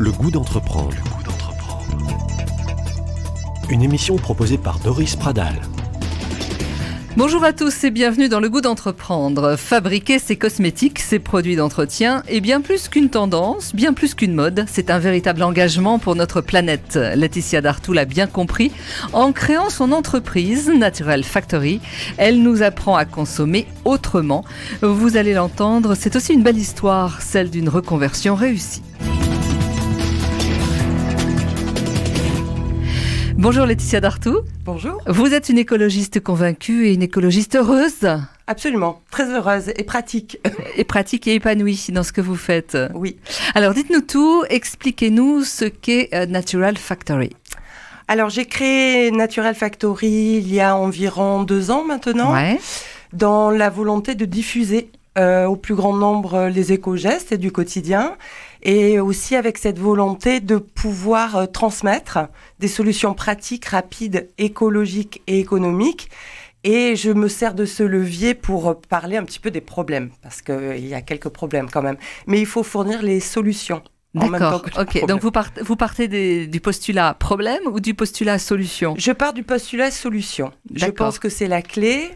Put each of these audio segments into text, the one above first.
Le goût d'entreprendre. Une émission proposée par Doris Pradal. Bonjour à tous et bienvenue dans Le goût d'entreprendre. Fabriquer ses cosmétiques, ses produits d'entretien est bien plus qu'une tendance, bien plus qu'une mode. C'est un véritable engagement pour notre planète. Laetitia Dartout l'a bien compris. En créant son entreprise, Natural Factory, elle nous apprend à consommer autrement. Vous allez l'entendre, c'est aussi une belle histoire, celle d'une reconversion réussie. Bonjour Laetitia Dartout. Bonjour. Vous êtes une écologiste convaincue et une écologiste heureuse. Absolument, très heureuse et pratique. Et pratique et épanouie dans ce que vous faites. Oui. Alors dites-nous tout, expliquez-nous ce qu'est Natural Factory. Alors j'ai créé Natural Factory il y a environ 2 ans maintenant, dans la volonté de diffuser au plus grand nombre les éco-gestes du quotidien. Et aussi avec cette volonté de pouvoir transmettre des solutions pratiques, rapides, écologiques et économiques. Et je me sers de ce levier pour parler un petit peu des problèmes, parce qu'il y a quelques problèmes quand même. Mais il faut fournir les solutions. D'accord, ok. Donc vous partez du postulat problème ou du postulat solution? Je pars du postulat solution. Je pense que c'est la clé.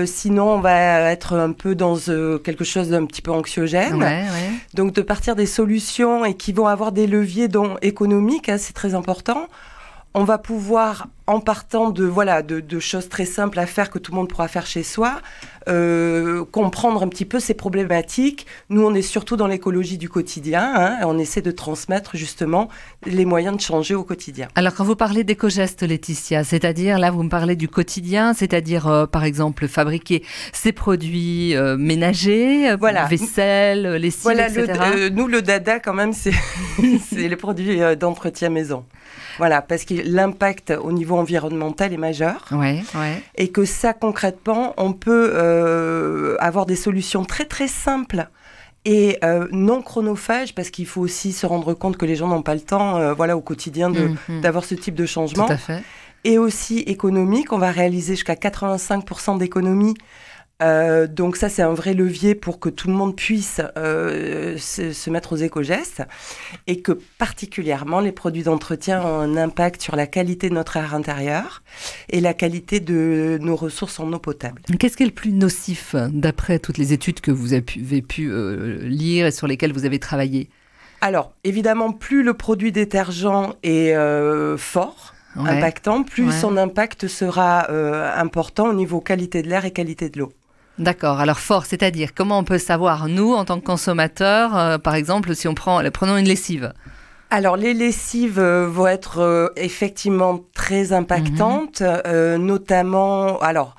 Sinon, on va être un peu dans quelque chose d'un petit peu anxiogène. Donc, de partir des solutions et qui vont avoir des leviers économiques, c'est très important. On va pouvoir, en partant de choses très simples à faire que tout le monde pourra faire chez soi, comprendre un petit peu ces problématiques. Nous, on est surtout dans l'écologie du quotidien. Et on essaie de transmettre justement les moyens de changer au quotidien. Alors, quand vous parlez d'éco-gestes, Laetitia, c'est-à-dire, là, vous me parlez du quotidien, c'est-à-dire, par exemple, fabriquer ces produits ménagers, vaisselle, lessive, etc. Nous, le dada, quand même, c'est les produits d'entretien maison. Voilà, parce que l'impact au niveau environnemental est majeur. Et que ça, concrètement, on peut avoir des solutions très, très simples et non chronophages, parce qu'il faut aussi se rendre compte que les gens n'ont pas le temps au quotidien d'avoir ce type de changement. Tout à fait. Et aussi économique, on va réaliser jusqu'à 85% d'économie. Donc ça, c'est un vrai levier pour que tout le monde puisse se mettre aux éco-gestes, et que particulièrement les produits d'entretien ont un impact sur la qualité de notre air intérieur et la qualité de nos ressources en eau potable. Qu'est-ce qui est le plus nocif d'après toutes les études que vous avez pu lire et sur lesquelles vous avez travaillé? Alors, évidemment, plus le produit détergent est fort, impactant, plus son impact sera important au niveau qualité de l'air et qualité de l'eau. D'accord. Alors fort, c'est-à-dire comment on peut savoir, nous, en tant que consommateurs, par exemple, si prenons une lessive? Alors, les lessives vont être effectivement très impactantes, notamment... Alors,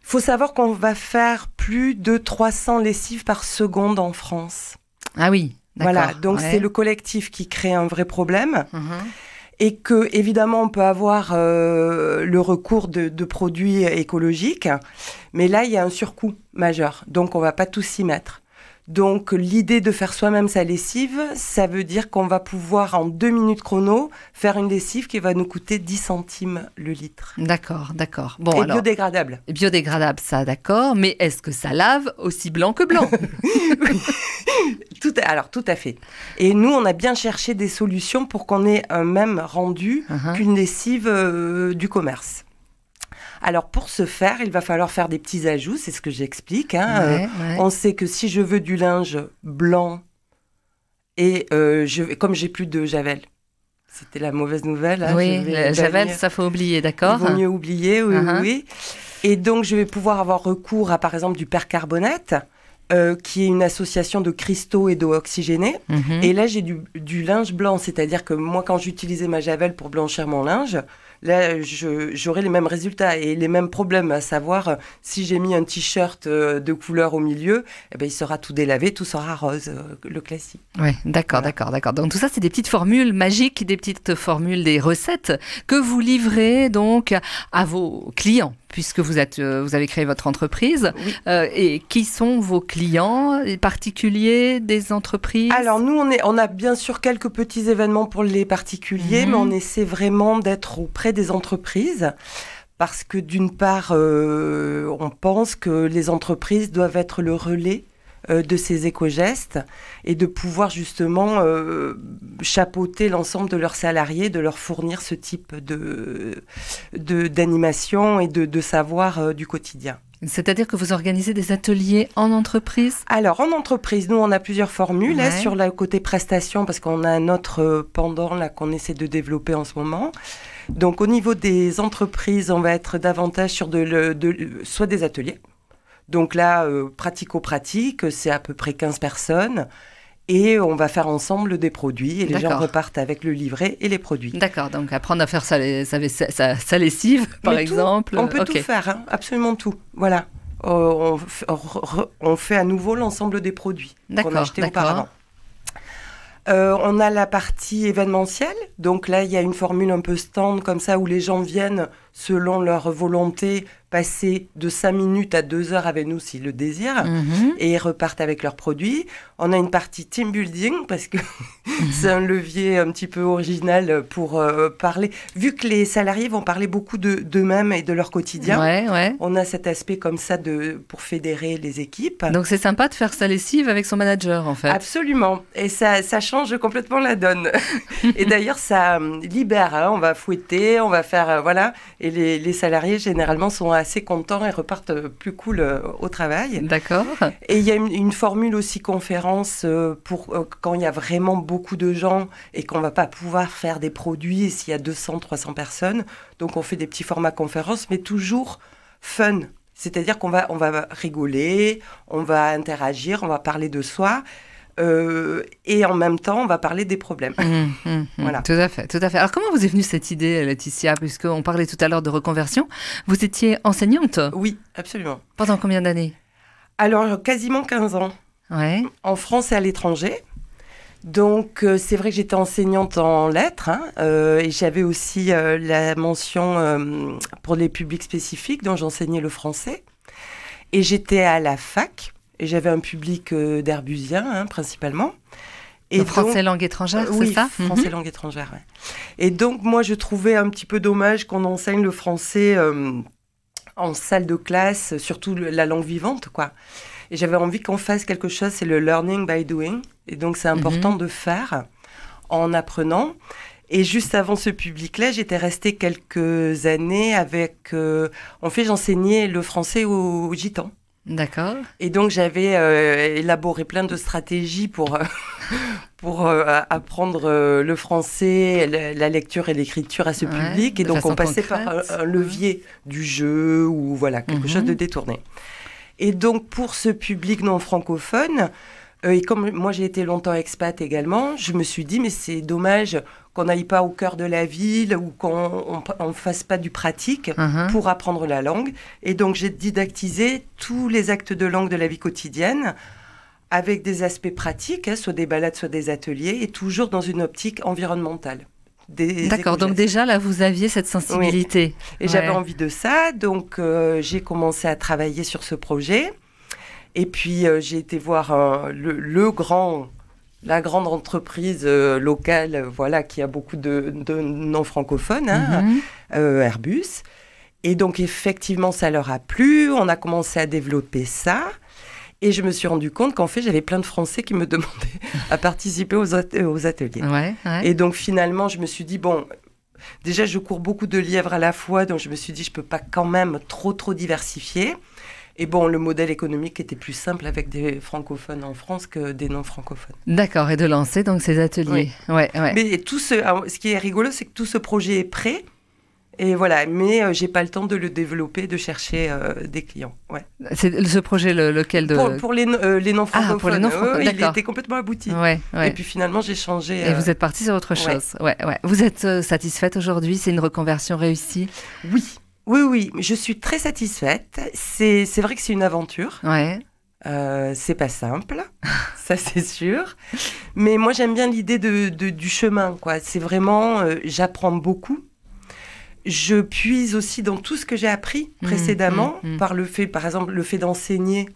il faut savoir qu'on va faire plus de 300 lessives par seconde en France. Ah oui, d'accord. Voilà, donc c'est le collectif qui crée un vrai problème. Et que, évidemment, on peut avoir le recours de produits écologiques, mais là, il y a un surcoût majeur, donc on ne va pas tous s'y mettre. Donc, l'idée de faire soi-même sa lessive, ça veut dire qu'on va pouvoir, en 2 minutes chrono, faire une lessive qui va nous coûter 10 centimes le litre. D'accord. Bon, et alors, biodégradable. Biodégradable, ça, d'accord, mais est-ce que ça lave aussi blanc que blanc? Tout à fait. Et nous, on a bien cherché des solutions pour qu'on ait un même rendu qu'une lessive du commerce. Alors, pour ce faire, il va falloir faire des petits ajouts, c'est ce que j'explique. On sait que si je veux du linge blanc, et comme j'ai plus de Javel, c'était la mauvaise nouvelle. Javel, ça faut oublier, d'accord. Il vaut mieux oublier, oui. Et donc, je vais pouvoir avoir recours à, par exemple, du percarbonate, qui est une association de cristaux et d'eau oxygénée. Et là, j'ai du linge blanc, c'est-à-dire que moi, quand j'utilisais ma Javel pour blanchir mon linge, là, j'aurai les mêmes résultats et les mêmes problèmes, à savoir, si j'ai mis un t-shirt de couleur au milieu, il sera tout délavé, tout sera rose, le classique. Oui, d'accord. Donc tout ça, c'est des petites formules magiques, des petites formules, des recettes que vous livrez donc à vos clients, puisque vous avez créé votre entreprise. Oui. Et qui sont vos clients, des particuliers, des entreprises? Alors nous, on a bien sûr quelques petits événements pour les particuliers, mais on essaie vraiment d'être auprès des entreprises. Parce que d'une part, on pense que les entreprises doivent être le relais de ces éco-gestes et de pouvoir justement chapeauter l'ensemble de leurs salariés, de leur fournir ce type d'animation et de savoir du quotidien. C'est-à-dire que vous organisez des ateliers en entreprise ? Alors, en entreprise, nous, on a plusieurs formules. Là, sur le côté prestation, parce qu'on a un autre pendant là, qu'on essaie de développer en ce moment. Donc, au niveau des entreprises, on va être davantage sur soit des ateliers. Donc là, pratico-pratique, c'est à peu près 15 personnes. Et on va faire ensemble des produits et les gens repartent avec le livret et les produits. D'accord, donc apprendre à faire sa lessive, par exemple. On peut tout faire, hein, absolument tout. Voilà. On fait à nouveau l'ensemble des produits qu'on a achetés auparavant. On a la partie événementielle. Donc là, il y a une formule un peu stand comme ça où les gens viennent selon leur volonté passer de 5 minutes à 2 heures avec nous s'ils le désirent et ils repartent avec leurs produits. On a une partie team building parce que c'est un levier un petit peu original pour parler. Vu que les salariés vont parler beaucoup d'eux-mêmes et de leur quotidien, on a cet aspect comme ça pour fédérer les équipes. Donc c'est sympa de faire sa lessive avec son manager en fait. Absolument. Et ça change complètement la donne. Et d'ailleurs, ça libère. Hein. On va fouetter, on va faire... voilà. Et les salariés, généralement, sont assez contents et repartent plus cool au travail. D'accord. Et il y a une formule aussi conférence pour quand il y a vraiment beaucoup de gens et qu'on ne va pas pouvoir faire des produits s'il y a 200, 300 personnes. Donc, on fait des petits formats conférences, mais toujours fun. C'est-à-dire qu'on va rigoler, on va interagir, on va parler de soi. Et en même temps, on va parler des problèmes. Voilà. Tout à fait, tout à fait. Alors, comment vous est venue cette idée, Laetitia ? Puisqu'on parlait tout à l'heure de reconversion. Vous étiez enseignante ? Oui, absolument. Pendant combien d'années ? Alors, quasiment 15 ans. Ouais. En France et à l'étranger. Donc, c'est vrai que j'étais enseignante en lettres. Et j'avais aussi la mention pour les publics spécifiques, dont j'enseignais le français. Et j'étais à la fac. Et j'avais un public d'herbusiens, principalement. Et français langue étrangère, c'est ça ? Oui, français langue étrangère, ouais. Et donc, moi, je trouvais un petit peu dommage qu'on enseigne le français en salle de classe, surtout la langue vivante, quoi. Et j'avais envie qu'on fasse quelque chose, c'est le learning by doing. Et donc, c'est important de faire en apprenant. Et juste avant ce public-là, j'étais restée quelques années avec... en fait, j'enseignais le français aux gitans. D'accord. Et donc, j'avais élaboré plein de stratégies pour apprendre le français, la lecture et l'écriture à ce public. Et donc, on passait par un levier du jeu ou voilà, quelque chose de détourné. Et donc, pour ce public non francophone, et comme moi, j'ai été longtemps expat également, je me suis dit, mais c'est dommage qu'on n'aille pas au cœur de la ville ou qu'on ne fasse pas du pratique pour apprendre la langue. Et donc, j'ai didactisé tous les actes de langue de la vie quotidienne avec des aspects pratiques, soit des balades, soit des ateliers, et toujours dans une optique environnementale. D'accord, donc déjà, là, vous aviez cette sensibilité. Oui. Et j'avais envie de ça, donc j'ai commencé à travailler sur ce projet. Et puis, j'ai été voir la grande entreprise locale, voilà, qui a beaucoup de non-francophones, Airbus. Et donc, effectivement, ça leur a plu. On a commencé à développer ça. Et je me suis rendu compte qu'en fait, j'avais plein de Français qui me demandaient à participer aux ateliers. Et donc, finalement, je me suis dit, bon, déjà, je cours beaucoup de lièvres à la fois. Donc, je me suis dit, je ne peux pas quand même trop diversifier. Et bon, le modèle économique était plus simple avec des francophones en France que des non-francophones. D'accord, et de lancer donc ces ateliers. Oui. Ouais. Mais ce qui est rigolo, c'est que tout ce projet est prêt. Et voilà, mais j'ai pas le temps de le développer, de chercher des clients. Ouais. C'est ce projet lequel pour les non-francophones. Ah, pour les non-francophones, il était complètement abouti. Ouais. Et puis finalement, j'ai changé. Et vous êtes partie sur autre chose. Ouais. Vous êtes satisfaite aujourd'hui ? C'est une reconversion réussie ? Oui, je suis très satisfaite. C'est vrai que c'est une aventure. Ouais. C'est pas simple, ça c'est sûr. Mais moi, j'aime bien l'idée du chemin, quoi. C'est vraiment, j'apprends beaucoup. Je puise aussi dans tout ce que j'ai appris précédemment, par exemple, le fait d'enseigner.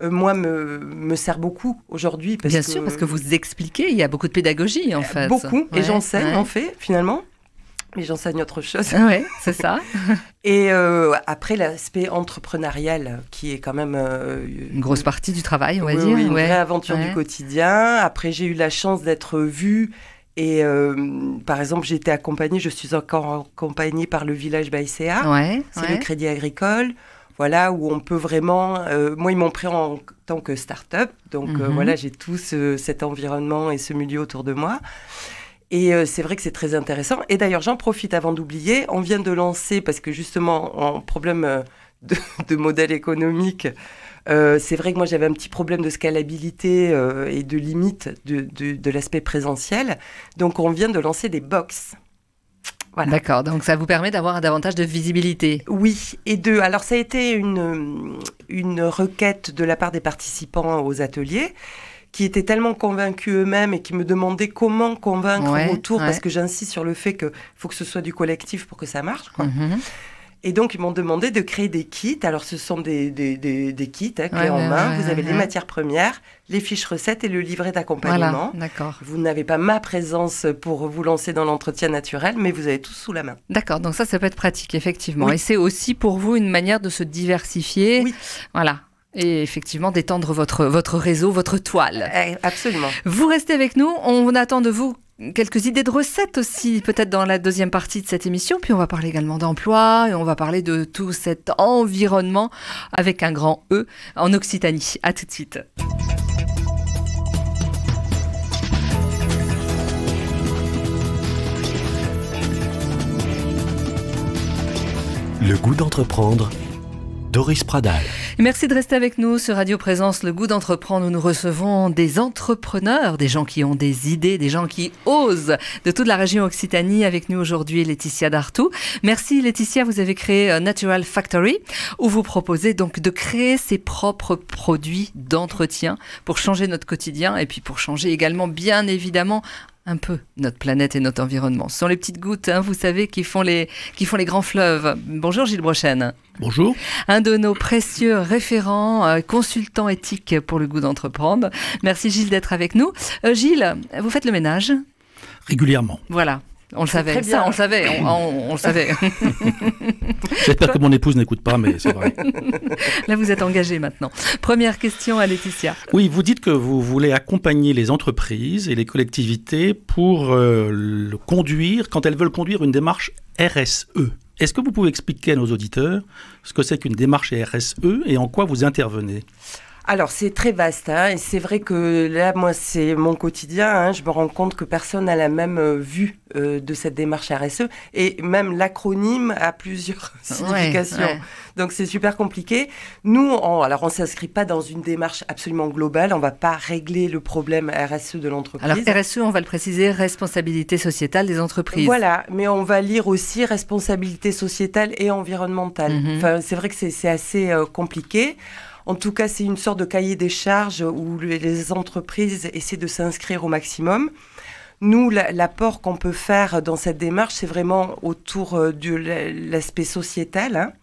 Moi, me sert beaucoup aujourd'hui. Bien sûr, parce que vous expliquez, il y a beaucoup de pédagogie, en fait. Beaucoup, et j'enseigne, en fait, finalement. mais j'enseigne autre chose. Oui, c'est ça. Et après, l'aspect entrepreneurial, qui est quand même... une grosse partie du travail, on va dire. Oui, une vraie aventure du quotidien. Après, j'ai eu la chance d'être vue. Et par exemple, j'ai été accompagnée, je suis encore accompagnée par le Village Baïséa. C'est le Crédit Agricole. Voilà, où on peut vraiment... moi, ils m'ont pris en tant que start-up. Donc, voilà, j'ai tout cet environnement et ce milieu autour de moi. Et c'est vrai que c'est très intéressant. Et d'ailleurs, j'en profite avant d'oublier. On vient de lancer, parce que justement, en problème de modèle économique, c'est vrai que moi, j'avais un petit problème de scalabilité et de limite de l'aspect présentiel. Donc, on vient de lancer des box. Voilà. D'accord, donc ça vous permet d'avoir davantage de visibilité. Oui, alors ça a été une requête de la part des participants aux ateliers qui étaient tellement convaincus eux-mêmes et qui me demandaient comment convaincre autour, parce que j'insiste sur le fait qu'il faut que ce soit du collectif pour que ça marche, quoi. Et donc, ils m'ont demandé de créer des kits. Alors, ce sont des kits, clés en main. Vous avez les matières premières, les fiches recettes et le livret d'accompagnement. Voilà, d'accord. Vous n'avez pas ma présence pour vous lancer dans l'entretien naturel, mais vous avez tout sous la main. D'accord, donc ça peut être pratique, effectivement. Oui. Et c'est aussi pour vous une manière de se diversifier. Oui. Voilà. Et effectivement, d'étendre votre réseau, votre toile. Absolument. Vous restez avec nous. On attend de vous quelques idées de recettes aussi, peut-être dans la deuxième partie de cette émission. Puis on va parler également d'emploi et on va parler de tout cet environnement avec un grand E en Occitanie. À tout de suite. Le goût d'entreprendre, Doris Pradal. Merci de rester avec nous sur Radio Présence, le goût d'entreprendre, où nous recevons des entrepreneurs, des gens qui ont des idées, des gens qui osent, de toute la région Occitanie. Avec nous aujourd'hui, Laetitia Dartout. Merci Laetitia, vous avez créé Natural Factory, où vous proposez donc de créer ses propres produits d'entretien pour changer notre quotidien et puis pour changer également, bien évidemment, un peu notre planète et notre environnement. Ce sont les petites gouttes, vous savez, qui font les grands fleuves. Bonjour Gilles Brochen. Bonjour. Un de nos précieux référents, consultant éthique pour le goût d'entreprendre. Merci Gilles d'être avec nous. Gilles, vous faites le ménage ? Régulièrement. Voilà. On le savait, ça, on le savait, on le savait. J'espère que mon épouse n'écoute pas, mais c'est vrai. Là, vous êtes engagé maintenant. Première question à Laetitia. Oui, vous dites que vous voulez accompagner les entreprises et les collectivités pour conduire, quand elles veulent conduire une démarche RSE. Est-ce que vous pouvez expliquer à nos auditeurs ce que c'est qu'une démarche RSE et en quoi vous intervenez ? Alors, c'est très vaste, et c'est vrai que là, moi, c'est mon quotidien. Je me rends compte que personne n'a la même vue de cette démarche RSE, et même l'acronyme a plusieurs significations. Ouais. Donc, c'est super compliqué. Nous, on ne s'inscrit pas dans une démarche absolument globale. On ne va pas régler le problème RSE de l'entreprise. Alors, RSE, on va le préciser, responsabilité sociétale des entreprises. Voilà, mais on va lire aussi responsabilité sociétale et environnementale. Enfin, c'est vrai que c'est assez compliqué. En tout cas, c'est une sorte de cahier des charges où les entreprises essaient de s'inscrire au maximum. Nous, l'apport qu'on peut faire dans cette démarche, c'est vraiment autour de l'aspect sociétal,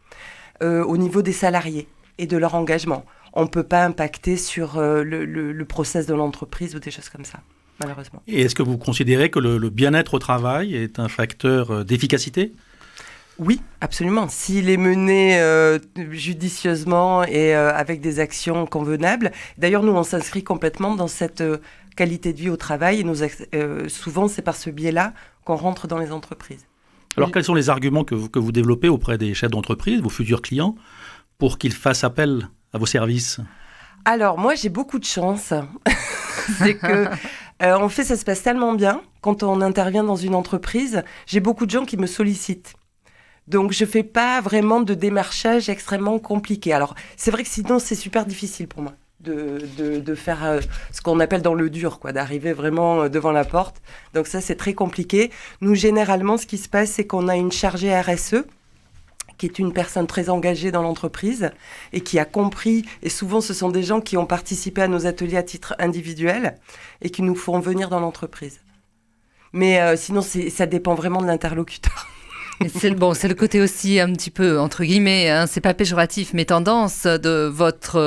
au niveau des salariés et de leur engagement. On ne peut pas impacter sur le process de l'entreprise ou des choses comme ça, malheureusement. Et est-ce que vous considérez que le bien-être au travail est un facteur d'efficacité ? Oui, absolument. S'il est mené judicieusement et avec des actions convenables. D'ailleurs, nous, on s'inscrit complètement dans cette qualité de vie au travail. Et souvent, c'est par ce biais-là qu'on rentre dans les entreprises. Alors, quels sont les arguments que vous développez auprès des chefs d'entreprise, vos futurs clients, pour qu'ils fassent appel à vos services ? Alors, moi, j'ai beaucoup de chance. C'est que... en fait, ça se passe tellement bien. Quand on intervient dans une entreprise, j'ai beaucoup de gens qui me sollicitent. Donc, je ne fais pas vraiment de démarchage extrêmement compliqué. Alors, c'est vrai que sinon, c'est super difficile pour moi de faire ce qu'on appelle dans le dur, quoi, d'arriver vraiment devant la porte. Donc, ça, c'est très compliqué. Nous, généralement, ce qui se passe, c'est qu'on a une chargée RSE qui est une personne très engagée dans l'entreprise et qui a compris, et souvent, ce sont des gens qui ont participé à nos ateliers à titre individuel et qui nous font venir dans l'entreprise. Mais sinon, ça dépend vraiment de l'interlocuteur. C'est le côté aussi un petit peu, entre guillemets, hein, c'est pas péjoratif, mais tendance de votre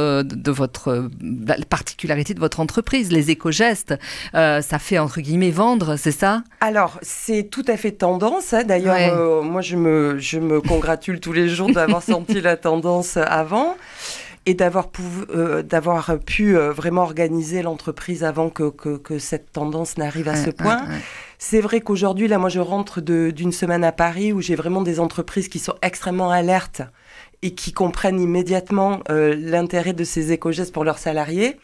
la particularité de votre entreprise, les éco-gestes. Ça fait, entre guillemets, vendre, c'est ça? Alors, c'est tout à fait tendance. Hein. D'ailleurs, moi, je me congratule tous les jours d'avoir senti la tendance avant. Et d'avoir pu vraiment organiser l'entreprise avant que cette tendance n'arrive à ce point. C'est vrai qu'aujourd'hui, là, moi, je rentre d'une semaine à Paris où j'ai vraiment des entreprises qui sont extrêmement alertes et qui comprennent immédiatement l'intérêt de ces éco-gestes pour leurs salariés.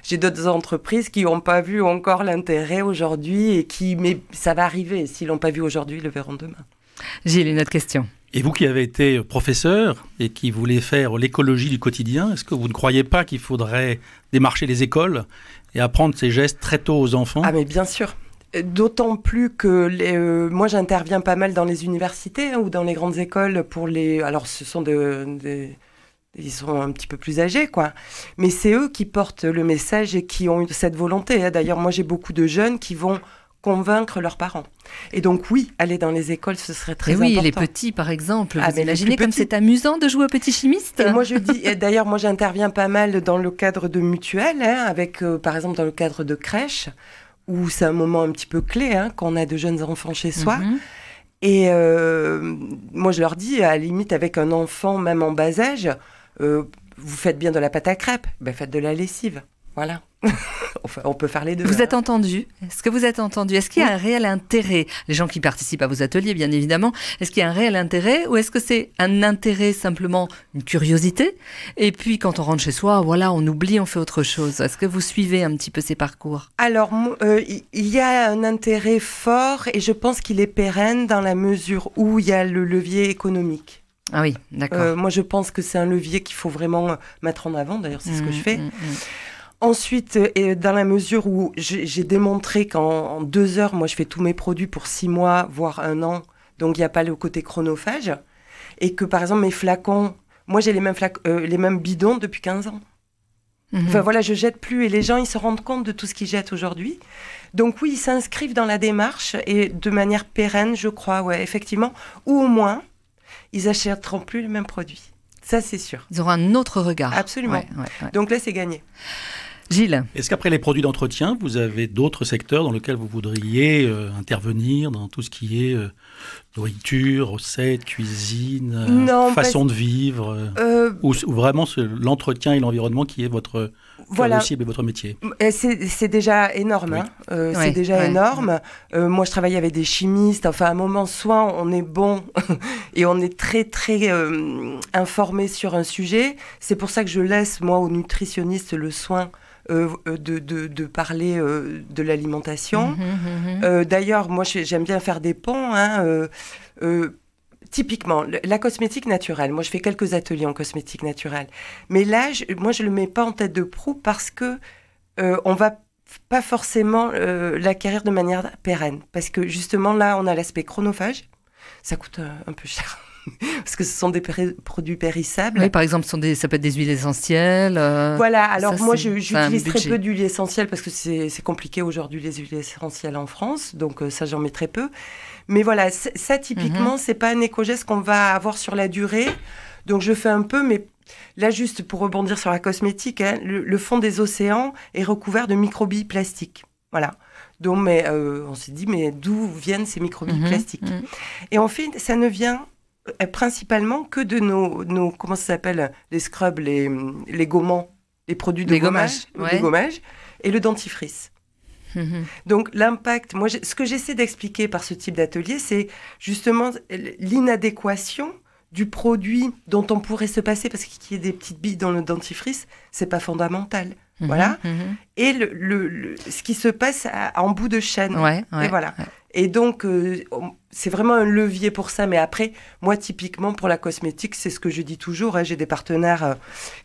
J'ai d'autres entreprises qui n'ont pas vu encore l'intérêt aujourd'hui mais ça va arriver. S'ils l'ont pas vu aujourd'hui, ils le verront demain. Gilles, une autre question. Et vous qui avez été professeur et qui voulez faire l'écologie du quotidien, est-ce que vous ne croyez pas qu'il faudrait démarcher les écoles et apprendre ces gestes très tôt aux enfants? Ah mais bien sûr. D'autant plus que moi j'interviens pas mal dans les universités ou dans les grandes écoles pour les... Alors ce sont ils sont un petit peu plus âgés, quoi. Mais c'est eux qui portent le message et qui ont cette volonté. Hein. D'ailleurs, moi j'ai beaucoup de jeunes qui vont convaincre leurs parents. Et donc oui, aller dans les écoles, ce serait très important. Et oui, les petits, par exemple. Vous imaginez comme c'est amusant de jouer aux petits chimistes? Et moi je dis, et d'ailleurs moi j'interviens pas mal dans le cadre de mutuelles, hein, avec par exemple dans le cadre de crèches, où c'est un moment un petit peu clé, hein, quand on a de jeunes enfants chez soi. Et moi je leur dis, à la limite avec un enfant même en bas âge, vous faites bien de la pâte à crêpes, ben faites de la lessive. Voilà. On peut faire les deux. Vous êtes entendu? Est-ce que vous êtes entendu? Est-ce qu'il y a un réel intérêt? Les gens qui participent à vos ateliers, bien évidemment. Est-ce qu'il y a un réel intérêt ou est-ce que c'est un intérêt simplement une curiosité? Et puis quand on rentre chez soi, voilà, on oublie, on fait autre chose. Est-ce que vous suivez un petit peu ces parcours? Alors, il y a un intérêt fort et je pense qu'il est pérenne dans la mesure où il y a le levier économique. Ah oui, d'accord. Moi, je pense que c'est un levier qu'il faut vraiment mettre en avant. D'ailleurs, c'est ce que je fais. Ensuite, dans la mesure où j'ai démontré qu'en 2 heures, moi, je fais tous mes produits pour 6 mois, voire 1 an. Donc, il n'y a pas le côté chronophage. Et que, par exemple, mes flacons, moi, j'ai les mêmes bidons depuis 15 ans. Enfin, voilà, je jette plus. Et les gens, ils se rendent compte de tout ce qu'ils jettent aujourd'hui. Donc, oui, ils s'inscrivent dans la démarche et de manière pérenne, je crois, ouais, effectivement. Ou au moins, ils n'achèteront plus les mêmes produits. Ça, c'est sûr. Ils auront un autre regard. Absolument. Ouais. Donc là, c'est gagné. Gilles. Est-ce qu'après les produits d'entretien, vous avez d'autres secteurs dans lesquels vous voudriez intervenir dans tout ce qui est nourriture, recettes, cuisine, façon de vivre ou vraiment l'entretien et l'environnement qui est votre cible et votre métier? C'est déjà énorme. Oui. C'est déjà énorme. Moi, je travaille avec des chimistes. Enfin, à un moment, soit on est bon et on est très, très informé sur un sujet. C'est pour ça que je laisse, moi, aux nutritionnistes le soin de parler de l'alimentation. D'ailleurs, moi, j'aime bien faire des ponts. Hein, typiquement, la cosmétique naturelle. Moi, je fais quelques ateliers en cosmétique naturelle. Mais là, moi, je ne le mets pas en tête de proue parce que on ne va pas forcément l'acquérir de manière pérenne. Parce que justement, là, on a l'aspect chronophage. Ça coûte un peu cher. Parce que ce sont des produits périssables. Oui, par exemple, ça peut être des huiles essentielles. Voilà, alors moi, j'utilise très peu d'huile essentielle parce que c'est compliqué aujourd'hui, les huiles essentielles en France. Donc ça, j'en mets très peu. Mais voilà, ça, typiquement, c'est pas un éco-geste qu'on va avoir sur la durée. Donc je fais un peu, mais là, juste pour rebondir sur la cosmétique, hein, le fond des océans est recouvert de microbilles plastiques. Voilà. Donc, on s'est dit, mais d'où viennent ces microbilles plastiques? Et en fait, ça ne vient principalement que de nos comment ça s'appelle, les scrubs, les gommants, les produits de gommage, et le dentifrice. Donc l'impact, moi ce que j'essaie d'expliquer par ce type d'atelier, c'est justement l'inadéquation du produit dont on pourrait se passer, parce qu'il y ait des petites billes dans le dentifrice, c'est pas fondamental. Voilà. Et ce qui se passe en bout de chaîne. Et voilà. Et donc, c'est vraiment un levier pour ça. Mais après, moi, typiquement, pour la cosmétique, c'est ce que je dis toujours. Hein, j'ai des partenaires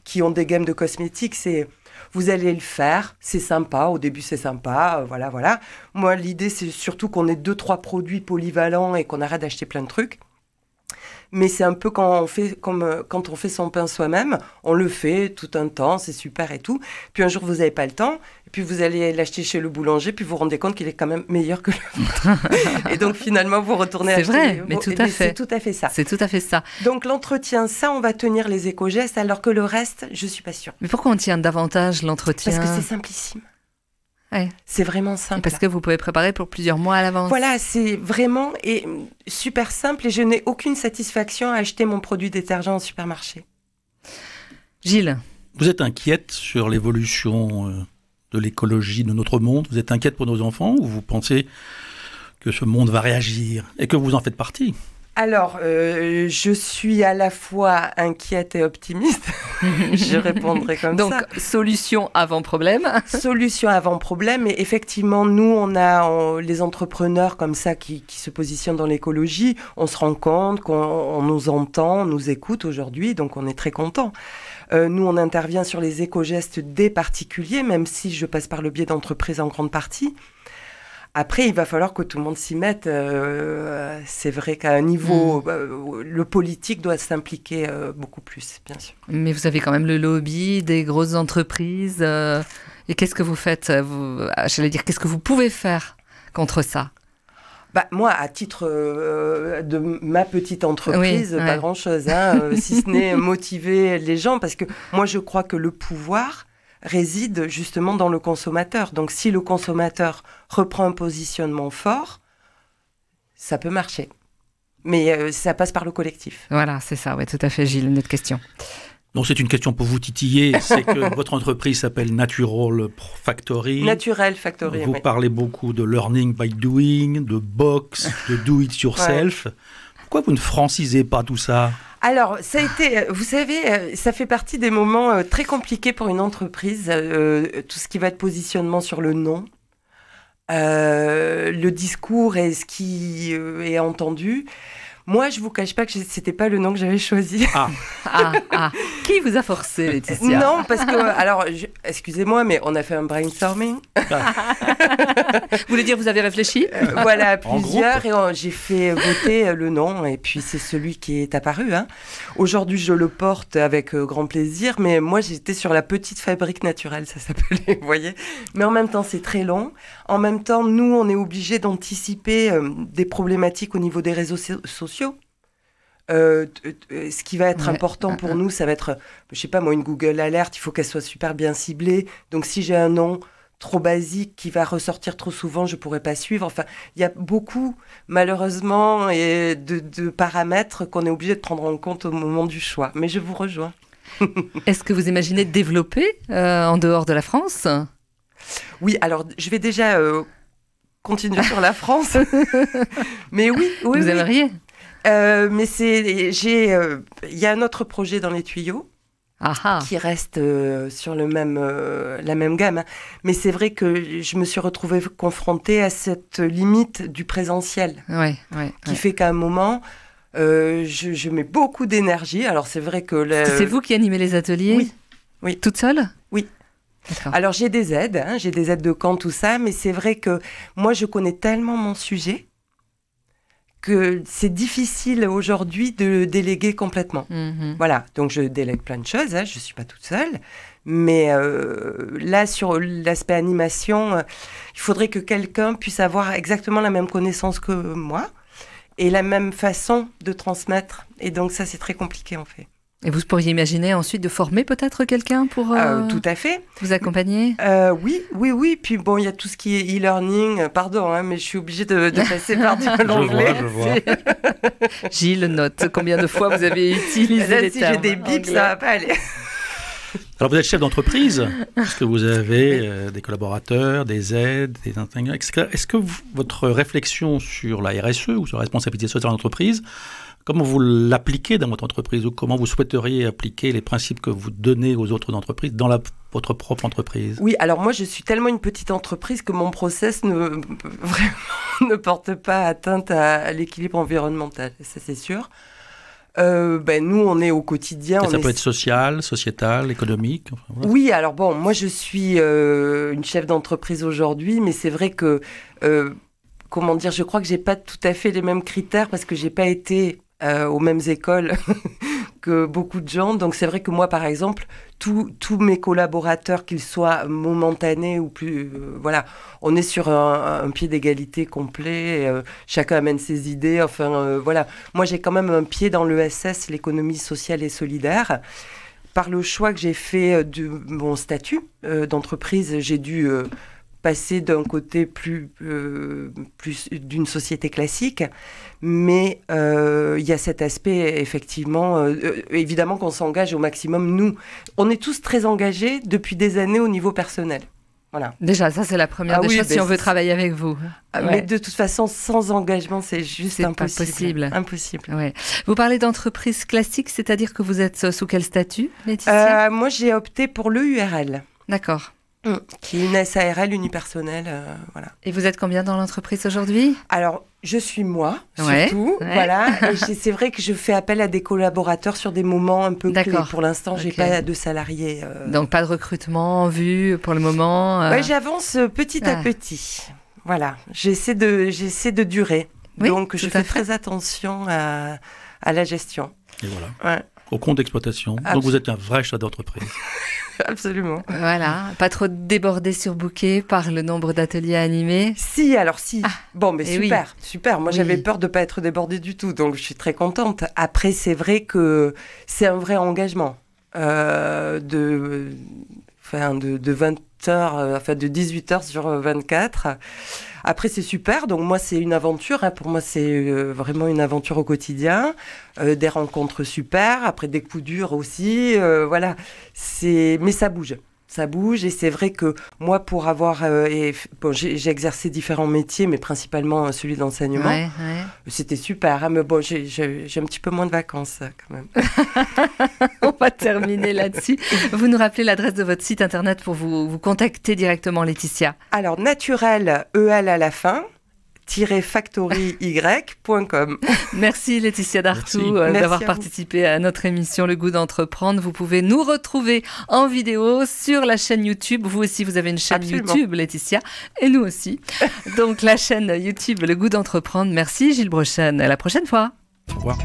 qui ont des gammes de cosmétiques. C'est, vous allez le faire, c'est sympa. Au début, c'est sympa. Voilà. Moi, l'idée, c'est surtout qu'on ait 2-3 produits polyvalents et qu'on arrête d'acheter plein de trucs. mais c'est un peu quand on fait son pain soi-même, on le fait tout un temps, c'est super et tout. Puis un jour, vous n'avez pas le temps, et puis vous allez l'acheter chez le boulanger, puis vous vous rendez compte qu'il est quand même meilleur que le vôtre. Et donc finalement, vous retournez acheter. C'est vrai, mais tout à fait. C'est tout à fait ça. C'est tout à fait ça. Donc l'entretien, ça, on va tenir les éco-gestes, alors que le reste, je ne suis pas sûre. Mais pourquoi on tient davantage l'entretien? Parce que c'est simplissime. Ouais. C'est vraiment simple. Et parce que vous pouvez préparer pour plusieurs mois à l'avance. Voilà, c'est vraiment super simple et je n'ai aucune satisfaction à acheter mon produit détergent au supermarché. Gilles. Vous êtes inquiète sur l'évolution de l'écologie de notre monde? Vous êtes inquiète pour nos enfants ou vous pensez que ce monde va réagir et que vous en faites partie? Alors, je suis à la fois inquiète et optimiste. Je répondrai comme donc, ça. Donc, solution avant problème. Solution avant problème. Et effectivement, nous, on a les entrepreneurs comme ça qui se positionnent dans l'écologie. On se rend compte qu'on nous entend, on nous écoute aujourd'hui. Donc, on est très contents. Nous, on intervient sur les éco-gestes des particuliers, même si je passe par le biais d'entreprises en grande partie. Après, il va falloir que tout le monde s'y mette. C'est vrai qu'à un niveau, le politique doit s'impliquer beaucoup plus, bien sûr. Mais vous avez quand même le lobby des grosses entreprises. Et qu'est-ce que vous faites? J'allais dire, qu'est-ce que vous pouvez faire contre ça? Moi, à titre de ma petite entreprise, oui, pas grand-chose, si ce n'est motiver les gens, parce que moi, je crois que le pouvoir réside justement dans le consommateur. Donc, si le consommateur reprend un positionnement fort, ça peut marcher. Mais ça passe par le collectif. Voilà, c'est ça, oui, tout à fait, Gilles, une autre question. Donc, c'est une question pour vous titiller. C'est que votre entreprise s'appelle Natural Factory. Natural Factory, Vous parlez beaucoup de learning by doing, de box, de do it yourself. Ouais. Pourquoi vous ne francisez pas tout ça ? Alors, ça a été, vous savez, ça fait partie des moments très compliqués pour une entreprise, tout ce qui va être positionnement sur le nom, le discours et ce qui est entendu. Moi, je ne vous cache pas que ce n'était pas le nom que j'avais choisi. Qui vous a forcé, Laetitia? Non, parce que, alors, excusez-moi, mais on a fait un brainstorming. Vous voulez dire, vous avez réfléchi? Voilà, plusieurs, et j'ai fait voter le nom, et puis c'est celui qui est apparu. Aujourd'hui, je le porte avec grand plaisir, mais moi, j'étais sur la petite fabrique naturelle, ça s'appelait, vous voyez. Mais en même temps, c'est très long. En même temps, nous, on est obligés d'anticiper des problématiques au niveau des réseaux sociaux. Ce qui va être important pour nous, ça va être, je sais pas moi, une Google Alert, il faut qu'elle soit super bien ciblée. Donc si j'ai un nom trop basique qui va ressortir trop souvent, je pourrais pas suivre. Enfin, il y a beaucoup, malheureusement, de paramètres qu'on est obligé de prendre en compte au moment du choix. Mais je vous rejoins. Est-ce que vous imaginez développer en dehors de la France? Oui, alors je vais déjà continuer sur la France. Mais oui. Vous aimeriez? Mais il y a un autre projet dans les tuyaux qui reste sur la même gamme. Mais c'est vrai que je me suis retrouvée confrontée à cette limite du présentiel qui fait qu'à un moment, je mets beaucoup d'énergie. Alors c'est vrai que... C'est vous qui animez les ateliers? Oui. Toute seule? Oui. Alors j'ai des aides, j'ai des aides de camp, tout ça, mais c'est vrai que moi je connais tellement mon sujet que c'est difficile aujourd'hui de déléguer complètement. Voilà, donc je délègue plein de choses, je ne suis pas toute seule, mais là, sur l'aspect animation, il faudrait que quelqu'un puisse avoir exactement la même connaissance que moi et la même façon de transmettre, et donc ça, c'est très compliqué en fait. Et vous pourriez imaginer ensuite de former peut-être quelqu'un pour tout à fait. Vous accompagner? Oui. Puis bon, il y a tout ce qui est e-learning. Pardon, mais je suis obligée de passer par l'anglais. Je vois. Gilles note combien de fois vous avez utilisé les termes. Si j'ai des bips, ça va pas aller. Alors vous êtes chef d'entreprise, est-ce que vous avez des collaborateurs, des aides, des ingénieurs, etc. Est-ce que votre réflexion sur la RSE ou sur la responsabilité sociale de l'entreprise, comment vous l'appliquez dans votre entreprise ou comment vous souhaiteriez appliquer les principes que vous donnez aux autres entreprises dans votre propre entreprise? Oui, alors moi je suis tellement une petite entreprise que mon process ne porte pas atteinte à l'équilibre environnemental, ça c'est sûr. Nous on est au quotidien. Ça peut être social, sociétal, économique. Enfin, voilà. Oui, alors bon, moi je suis une chef d'entreprise aujourd'hui, mais c'est vrai que, je crois que j'ai pas tout à fait les mêmes critères parce que j'ai pas été aux mêmes écoles que beaucoup de gens. Donc c'est vrai que moi, par exemple, tous mes collaborateurs, qu'ils soient momentanés ou plus, voilà, on est sur un pied d'égalité complet. Chacun amène ses idées. Enfin, voilà. Moi, j'ai quand même un pied dans l'ESS, l'économie sociale et solidaire. Par le choix que j'ai fait de mon statut d'entreprise, j'ai dû passer d'un côté plus d'une société classique, mais il y a cet aspect, effectivement, évidemment qu'on s'engage au maximum. Nous, on est tous très engagés depuis des années au niveau personnel. Voilà. Déjà, ça c'est la première des choses si on veut travailler avec vous. Mais de toute façon, sans engagement, c'est juste impossible. Impossible. Ouais. Vous parlez d'entreprise classique, c'est-à-dire que vous êtes sous quel statut, Laetitia ? Moi, j'ai opté pour l'EURL. D'accord. Qui est une SARL unipersonnelle, voilà. Et vous êtes combien dans l'entreprise aujourd'hui ? Alors, je suis moi, surtout, voilà. Et c'est vrai que je fais appel à des collaborateurs sur des moments un peu clés. Pour l'instant, j'ai pas de salariés. Donc, pas de recrutement en vue pour le moment Ouais, j'avance petit à petit. Voilà, j'essaie de durer. Oui, donc, je fais très attention à la gestion. Et voilà. Ouais. Au compte d'exploitation. Donc, vous êtes un vrai chef d'entreprise. Absolument. Voilà, pas trop débordé, surbooké par le nombre d'ateliers animés. Si. Bon, mais super. Moi, j'avais peur de ne pas être débordée du tout, donc je suis très contente. Après, c'est vrai que c'est un vrai engagement de 20 heures, de 18 heures sur 24. Après, c'est super. Donc, moi, c'est une aventure. Pour moi, c'est vraiment une aventure au quotidien. Des rencontres super. Après, des coups durs aussi. Voilà. Mais ça bouge. Ça bouge. Et c'est vrai que moi, pour avoir... j'ai exercé différents métiers, mais principalement celui d'enseignement. Ouais. C'était super. Mais bon, j'ai un petit peu moins de vacances, quand même. On va terminer là-dessus. Vous nous rappelez l'adresse de votre site internet pour vous contacter directement, Laetitia. Alors, naturel, EL à la fin, -factory.com. Merci Laetitia Dartout d'avoir participé à notre émission Le Goût d'entreprendre. Vous pouvez nous retrouver en vidéo sur la chaîne YouTube. Vous aussi, vous avez une chaîne YouTube, Laetitia, et nous aussi. Donc la chaîne YouTube Le Goût d'entreprendre. Merci Gilles Brochen. À la prochaine fois. Au revoir.